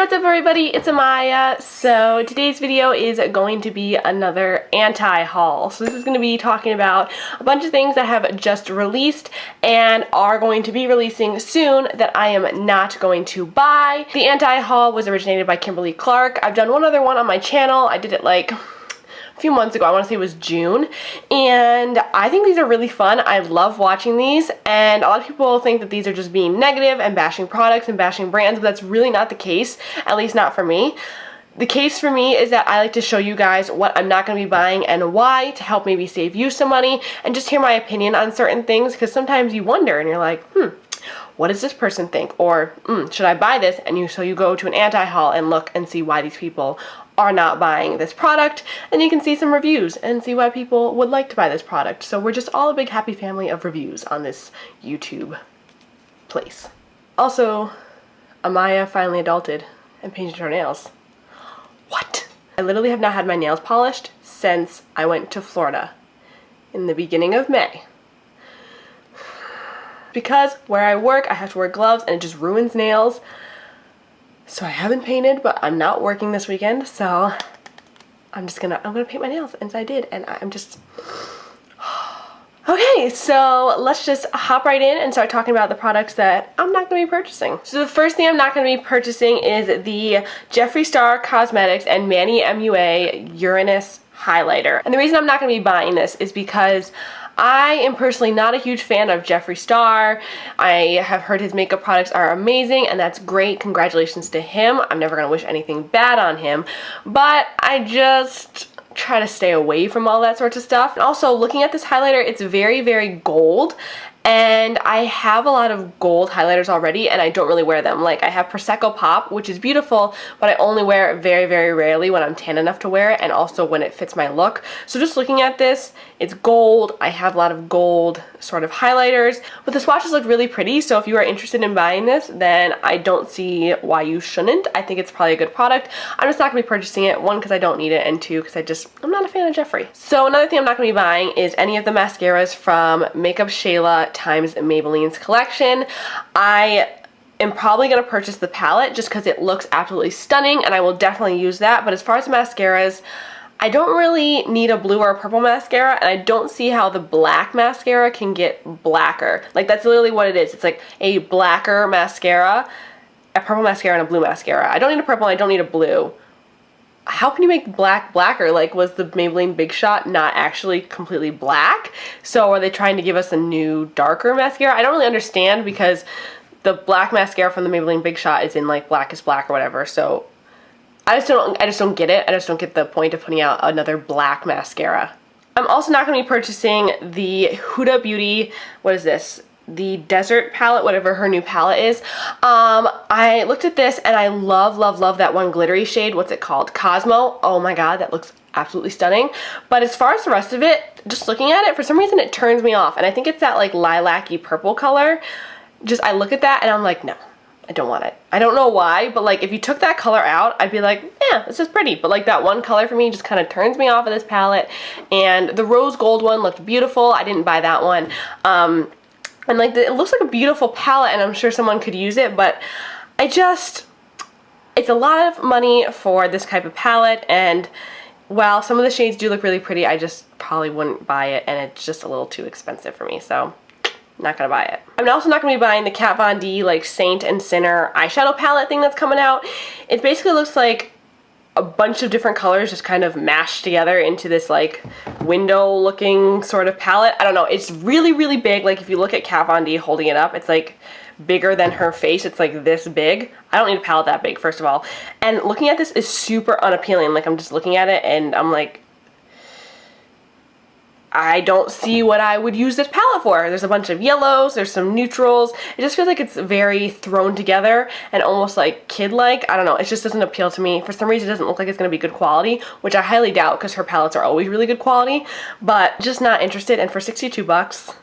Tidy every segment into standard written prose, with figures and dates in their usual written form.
what's up everybody, it's Amaya. So today's video is going to be another anti-haul. So this is going to be talking about a bunch of things that have just released and are going to be releasing soon that I am not going to buy. The anti-haul was originated by Kimberly Clark. I've done one other one on my channel. I did it like a few months ago. I want to say it was June, and I think these are really fun. I love watching these, and a lot of people think that these are just being negative and bashing products and bashing brands, but that's really not the case, at least not for me. The case for me is that I like to show you guys what I'm not going to be buying and why, to help maybe save you some money and just hear my opinion on certain things, because sometimes you wonder and you're like, what does this person think? Or, should I buy this? And so you go to an anti-haul and look and see why these people are not buying this product, and you can see some reviews and see why people would like to buy this product. So we're just all a big happy family of reviews on this YouTube place. Also, Amaya finally adulted and painted her nails. What? I literally have not had my nails polished since I went to Florida in the beginning of May. Because where I work, I have to wear gloves and it just ruins nails. So I haven't painted, but I'm not working this weekend, so I'm gonna paint my nails, and so I did, and I'm just okay. So let's just hop right in and start talking about the products that I'm not gonna be purchasing. So the first thing I'm not gonna be purchasing is the Jeffree Star Cosmetics and Manny MUA Uranus highlighter. And the reason I'm not gonna be buying this is because I am personally not a huge fan of Jeffree Star. I have heard his makeup products are amazing, and that's great. Congratulations to him. I'm never going to wish anything bad on him, but I just try to stay away from all that sorts of stuff. And also, looking at this highlighter, it's very, very gold. And I have a lot of gold highlighters already, and I don't really wear them. Like, I have Prosecco Pop, which is beautiful, but I only wear it very, very rarely when I'm tan enough to wear it, and also when it fits my look. So just looking at this, it's gold. I have a lot of gold sort of highlighters, but the swatches look really pretty, so if you are interested in buying this, then I don't see why you shouldn't. I think it's probably a good product. I'm just not going to be purchasing it, one, because I don't need it, and two, because I'm not a fan of Jeffree. So another thing I'm not going to be buying is any of the mascaras from Makeup Shayla times Maybelline's collection. I am probably going to purchase the palette just because it looks absolutely stunning, and I will definitely use that. But as far as mascaras, I don't really need a blue or a purple mascara, and I don't see how the black mascara can get blacker. Like, that's literally what it is. It's like a blacker mascara, a purple mascara, and a blue mascara. I don't need a purple, and I don't need a blue. How can you make black blacker? Like, was the Maybelline Big Shot not actually completely black? So are they trying to give us a new darker mascara? I don't really understand, because the black mascara from the Maybelline Big Shot is in like Black is Black or whatever. So I just don't get it. I just don't get the point of putting out another black mascara. I'm also not going to be purchasing the Huda Beauty, what is this? The Desert palette, whatever her new palette is. I looked at this and I love, love, love that one glittery shade. What's it called? Cosmo. Oh my god, that looks absolutely stunning. But as far as the rest of it, just looking at it, for some reason it turns me off. And I think it's that like lilac-y purple color. I look at that and I'm like, no, I don't want it. I don't know why, but like if you took that color out, I'd be like, yeah, this is pretty. But like that one color for me just kind of turns me off of this palette. And the rose gold one looked beautiful. I didn't buy that one. And like, it looks like a beautiful palette, and I'm sure someone could use it, but it's a lot of money for this type of palette, and while some of the shades do look really pretty, I just probably wouldn't buy it, and it's just a little too expensive for me, so not gonna buy it. I'm also not gonna be buying the Kat Von D like Saint and Sinner eyeshadow palette thing that's coming out. It basically looks like a bunch of different colors just kind of mashed together into this like window looking sort of palette. I don't know, it's really, really big. Like if you look at Kat Von D holding it up, it's like bigger than her face. It's like this big. I don't need a palette that big, first of all. And looking at this is super unappealing. Like, I'm just looking at it and I'm like, I don't see what I would use this palette for. There's a bunch of yellows, there's some neutrals. It just feels like it's very thrown together and almost like kid-like. I don't know, it just doesn't appeal to me. For some reason, it doesn't look like it's gonna be good quality, which I highly doubt because her palettes are always really good quality, but just not interested. And for 62 bucks,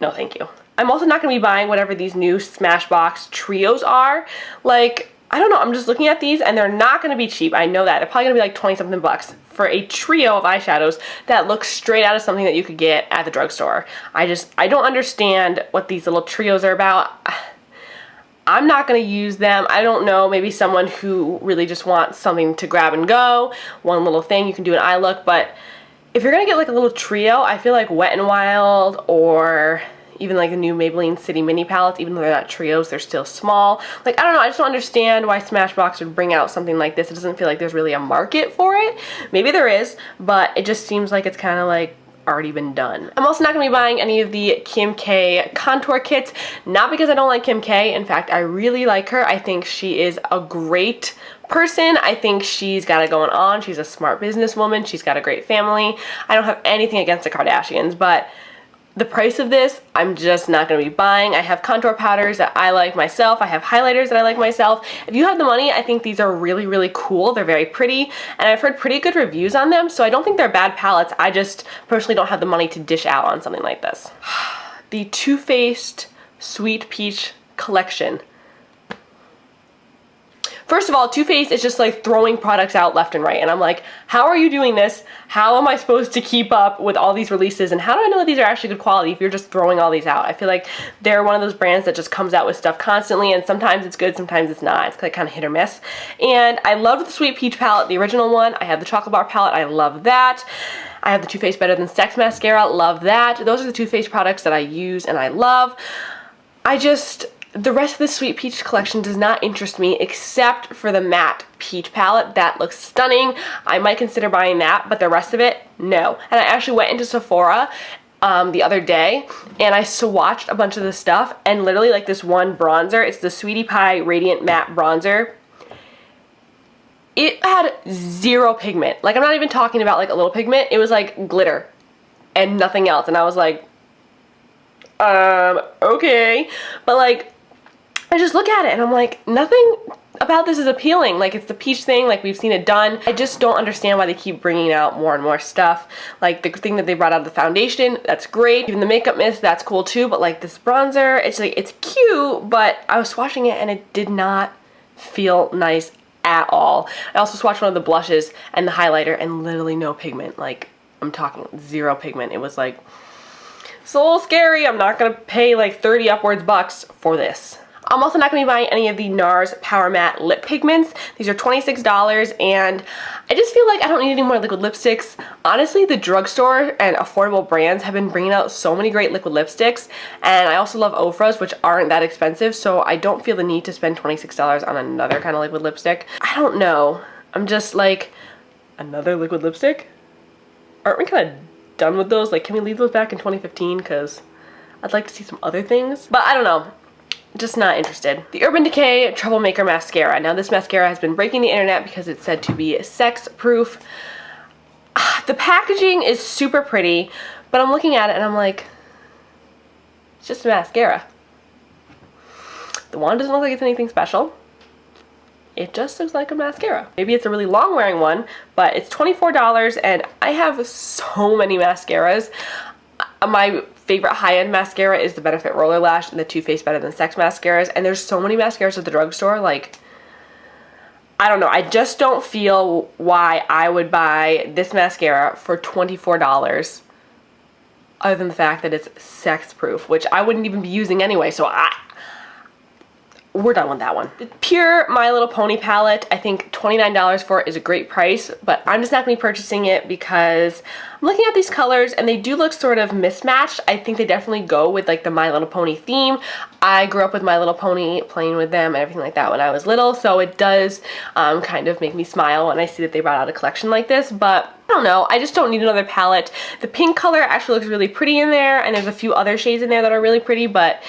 no thank you. I'm also not gonna be buying whatever these new Smashbox trios are. Like, I don't know, I'm just looking at these and they're not gonna be cheap. I know that. They're probably gonna be like 20-something bucks for a trio of eyeshadows that looks straight out of something that you could get at the drugstore. I don't understand what these little trios are about. I'm not going to use them. I don't know, maybe someone who really just wants something to grab and go, one little thing, you can do an eye look, but if you're going to get like a little trio, I feel like Wet n Wild or even like the new Maybelline City Mini palettes, even though they're not trios, they're still small. Like, I don't know, I just don't understand why Smashbox would bring out something like this. It doesn't feel like there's really a market for it. Maybe there is, but it just seems like it's kind of like already been done. I'm also not going to be buying any of the Kim K contour kits, not because I don't like Kim K. In fact, I really like her. I think she is a great person. I think she's got it going on. She's a smart businesswoman. She's got a great family. I don't have anything against the Kardashians, but the price of this, I'm just not going to be buying. I have contour powders that I like myself. I have highlighters that I like myself. If you have the money, I think these are really, really cool. They're very pretty, and I've heard pretty good reviews on them, so I don't think they're bad palettes. I just personally don't have the money to dish out on something like this. The Too Faced Sweet Peach collection. First of all, Too Faced is just like throwing products out left and right, and I'm like, how are you doing this? How am I supposed to keep up with all these releases, and how do I know that these are actually good quality if you're just throwing all these out? I feel like they're one of those brands that just comes out with stuff constantly, and sometimes it's good, sometimes it's not. It's like kind of hit or miss. And I loved the Sweet Peach palette, the original one. I have the Chocolate Bar palette, I love that. I have the Too Faced Better Than Sex mascara, love that. Those are the Too Faced products that I use and I love. The rest of the Sweet Peach collection does not interest me except for the matte peach palette. That looks stunning. I might consider buying that, but the rest of it, no. And I actually went into Sephora the other day and I swatched a bunch of this stuff, and literally like this one bronzer, it's the Sweetie Pie Radiant Matte Bronzer. It had zero pigment. Like, I'm not even talking about like a little pigment. It was like glitter and nothing else. And I was like, okay. But like, I just look at it and I'm like, nothing about this is appealing. Like, it's the peach thing, like we've seen it done. I just don't understand why they keep bringing out more and more stuff. Like the thing that they brought out of the foundation, that's great. Even the makeup mist, that's cool too. But like this bronzer, it's like, it's cute, but I was swatching it and it did not feel nice at all. I also swatched one of the blushes and the highlighter and literally no pigment. Like, I'm talking zero pigment. It was like so scary. I'm not gonna pay like 30 upwards bucks for this. I'm also not going to be buying any of the NARS Power Matte lip pigments. These are $26, and I just feel like I don't need any more liquid lipsticks. Honestly, the drugstore and affordable brands have been bringing out so many great liquid lipsticks, and I also love OFRAs, which aren't that expensive, so I don't feel the need to spend $26 on another kind of liquid lipstick. I don't know. I'm just like, another liquid lipstick? Aren't we kind of done with those? Like, can we leave those back in 2015? Because I'd like to see some other things. But I don't know. Just not interested. The Urban Decay Troublemaker Mascara. Now, this mascara has been breaking the internet because it's said to be sex proof. The packaging is super pretty, but I'm looking at it and I'm like, it's just a mascara. The wand doesn't look like it's anything special. It just looks like a mascara. Maybe it's a really long wearing one, but it's $24 and I have so many mascaras. My favorite high-end mascara is the Benefit Roller Lash and the Too Faced Better Than Sex mascaras, and there's so many mascaras at the drugstore, like, I don't know, I just don't feel why I would buy this mascara for $24 other than the fact that it's sex proof, which I wouldn't even be using anyway, so we're done with that one. The Pure My Little Pony palette, I think $29 for it is a great price, but I'm just not going to be purchasing it because I'm looking at these colors and they do look sort of mismatched. I think they definitely go with like the My Little Pony theme. I grew up with My Little Pony, playing with them and everything like that when I was little, so it does kind of make me smile when I see that they brought out a collection like this, but I don't know, I just don't need another palette. The pink color actually looks really pretty in there, and there's a few other shades in there that are really pretty, but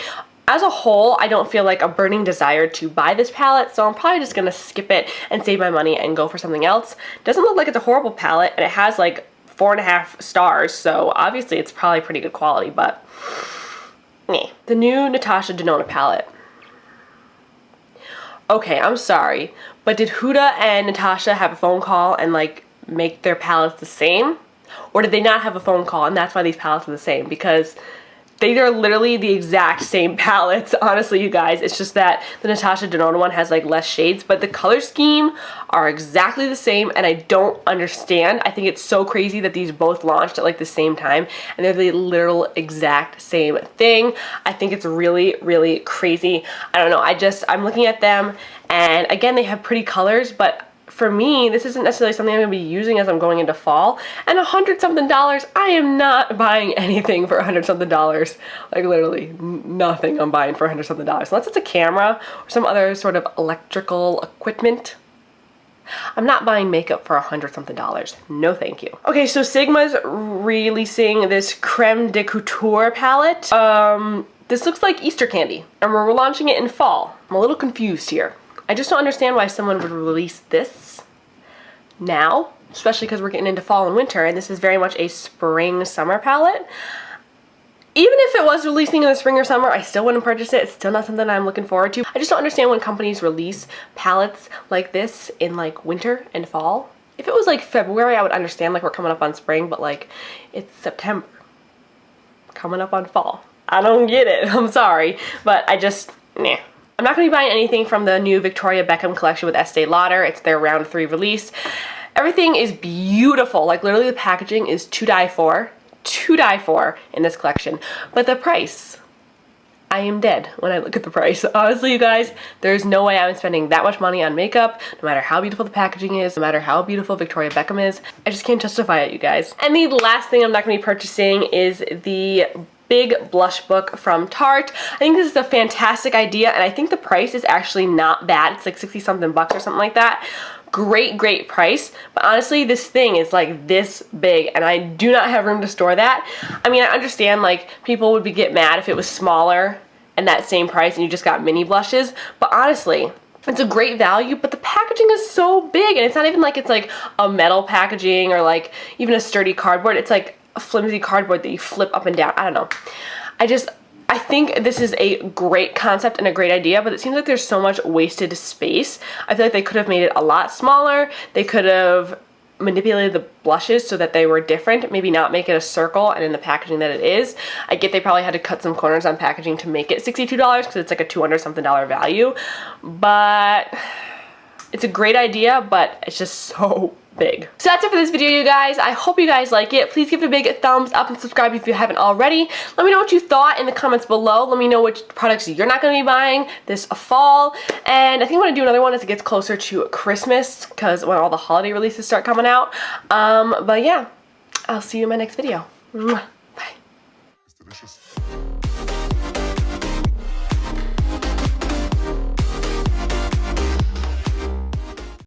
as a whole, I don't feel like a burning desire to buy this palette, so I'm probably just gonna skip it and save my money and go for something else. Doesn't look like it's a horrible palette, and it has like 4.5 stars, so obviously it's probably pretty good quality, but meh. The new Natasha Denona palette. Okay, I'm sorry, but did Huda and Natasha have a phone call and like make their palettes the same? Or did they not have a phone call and that's why these palettes are the same? Because They are literally the exact same palettes, honestly, you guys. It's just that the Natasha Denona one has like less shades, but the color scheme are exactly the same, and I don't understand. I think it's so crazy that these both launched at like the same time, and they're the literal exact same thing. I think it's really, really crazy. I don't know. I'm looking at them, and again, they have pretty colors, but for me, this isn't necessarily something I'm going to be using as I'm going into fall. And $100-something, I am not buying anything for $100-something. Like literally nothing I'm buying for $100-something. Unless it's a camera or some other sort of electrical equipment. I'm not buying makeup for $100-something. No thank you. Okay, so Sigma's releasing this Creme de Couture palette. This looks like Easter candy, and we're launching it in fall. I'm a little confused here. I just don't understand why someone would release this now, especially because we're getting into fall and winter, and this is very much a spring-summer palette. Even if it was releasing in the spring or summer, I still wouldn't purchase it. It's still not something I'm looking forward to. I just don't understand when companies release palettes like this in like winter and fall. If it was like February, I would understand, like we're coming up on spring, but like it's September, coming up on fall. I don't get it. I'm sorry, but nah. I'm not going to be buying anything from the new Victoria Beckham collection with Estee Lauder. It's their round 3 release. Everything is beautiful. Like literally the packaging is to die for in this collection. But the price, I am dead when I look at the price. Honestly, you guys, there's no way I'm spending that much money on makeup, no matter how beautiful the packaging is, no matter how beautiful Victoria Beckham is. I just can't justify it, you guys. And the last thing I'm not going to be purchasing is the big blush book from Tarte. I think this is a fantastic idea, and I think the price is actually not bad. It's like 60-something bucks or something like that. Great price, but honestly this thing is like this big, and I do not have room to store that. I mean, I understand like people would get mad if it was smaller and that same price and you just got mini blushes, but honestly, it's a great value, but the packaging is so big, and it's not even like it's like a metal packaging or like even a sturdy cardboard. It's like a flimsy cardboard that you flip up and down. I don't know. I think this is a great concept and a great idea, but it seems like there's so much wasted space. I feel like they could have made it a lot smaller. They could have manipulated the blushes so that they were different. Maybe not make it a circle and in the packaging that it is. I get they probably had to cut some corners on packaging to make it $62 because it's like a $200-something value. But it's a great idea, but it's just so big. So that's it for this video, you guys. I hope you guys like it. Please give it a big thumbs up and subscribe if you haven't already. Let me know what you thought in the comments below. Let me know which products you're not going to be buying this fall. And I think I'm going to do another one as it gets closer to Christmas, because when all the holiday releases start coming out. But yeah, I'll see you in my next video. Bye. It's delicious.